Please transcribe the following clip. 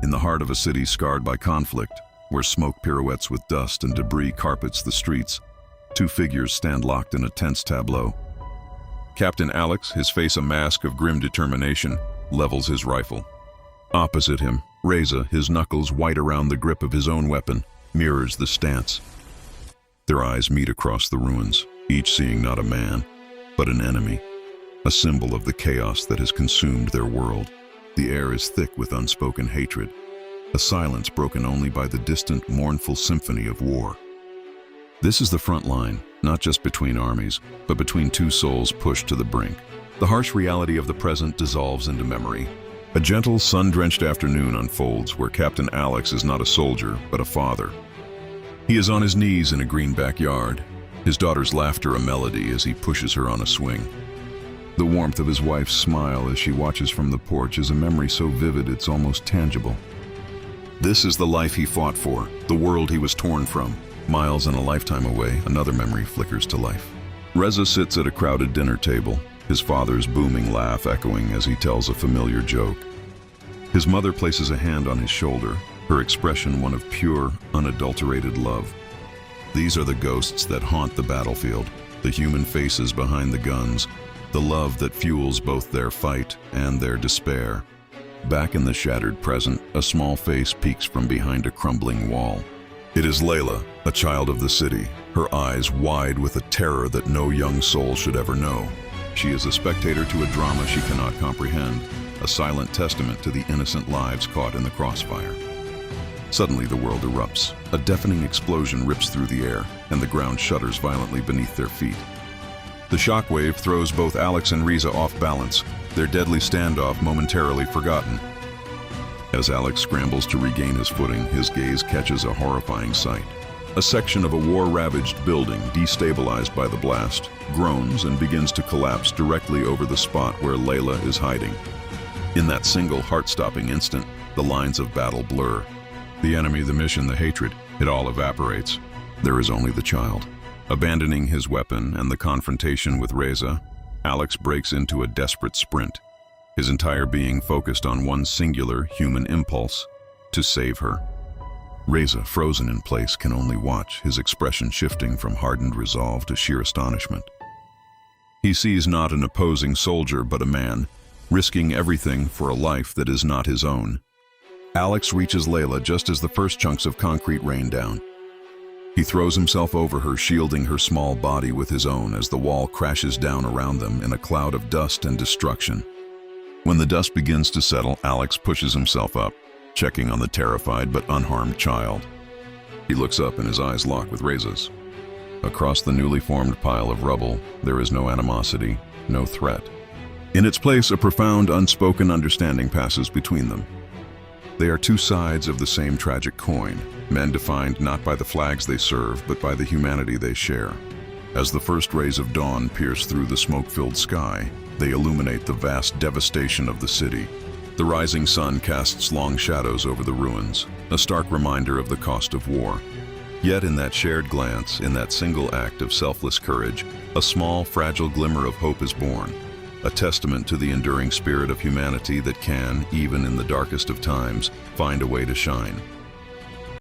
In the heart of a city scarred by conflict, where smoke pirouettes with dust and debris carpets the streets, two figures stand locked in a tense tableau. Captain Alex, his face a mask of grim determination, levels his rifle. Opposite him, Reza, his knuckles white around the grip of his own weapon, mirrors the stance. Their eyes meet across the ruins, each seeing not a man, but an enemy, a symbol of the chaos that has consumed their world. The air is thick with unspoken hatred, a silence broken only by the distant, mournful symphony of war. This is the front line, not just between armies, but between two souls pushed to the brink. The harsh reality of the present dissolves into memory. A gentle, sun-drenched afternoon unfolds where Captain Alex is not a soldier, but a father. He is on his knees in a green backyard, his daughter's laughter a melody as he pushes her on a swing. The warmth of his wife's smile as she watches from the porch is a memory so vivid it's almost tangible. This is the life he fought for, the world he was torn from. Miles and a lifetime away, another memory flickers to life. Reza sits at a crowded dinner table, his father's booming laugh echoing as he tells a familiar joke. His mother places a hand on his shoulder, her expression one of pure, unadulterated love. These are the ghosts that haunt the battlefield, the human faces behind the guns, the love that fuels both their fight and their despair. Back in the shattered present, a small face peeks from behind a crumbling wall. It is Layla, a child of the city, her eyes wide with a terror that no young soul should ever know. She is a spectator to a drama she cannot comprehend, a silent testament to the innocent lives caught in the crossfire. Suddenly the world erupts. A deafening explosion rips through the air, and the ground shudders violently beneath their feet. The shockwave throws both Alex and Reza off balance, their deadly standoff momentarily forgotten. As Alex scrambles to regain his footing, his gaze catches a horrifying sight. A section of a war-ravaged building, destabilized by the blast, groans and begins to collapse directly over the spot where Layla is hiding. In that single heart-stopping instant, the lines of battle blur. The enemy, the mission, the hatred, it all evaporates. There is only the child. Abandoning his weapon and the confrontation with Reza, Alex breaks into a desperate sprint, his entire being focused on one singular human impulse: to save her. Reza, frozen in place, can only watch, his expression shifting from hardened resolve to sheer astonishment. He sees not an opposing soldier, but a man, risking everything for a life that is not his own. Alex reaches Layla just as the first chunks of concrete rain down. He throws himself over her, shielding her small body with his own as the wall crashes down around them in a cloud of dust and destruction. When the dust begins to settle, Alex pushes himself up, checking on the terrified but unharmed child. He looks up and his eyes lock with Reza's. Across the newly formed pile of rubble, there is no animosity, no threat. In its place, a profound, unspoken understanding passes between them. They are two sides of the same tragic coin, men defined not by the flags they serve, but by the humanity they share. As the first rays of dawn pierce through the smoke-filled sky, they illuminate the vast devastation of the city. The rising sun casts long shadows over the ruins, a stark reminder of the cost of war. Yet in that shared glance, in that single act of selfless courage, a small, fragile glimmer of hope is born, a testament to the enduring spirit of humanity that can, even in the darkest of times, find a way to shine.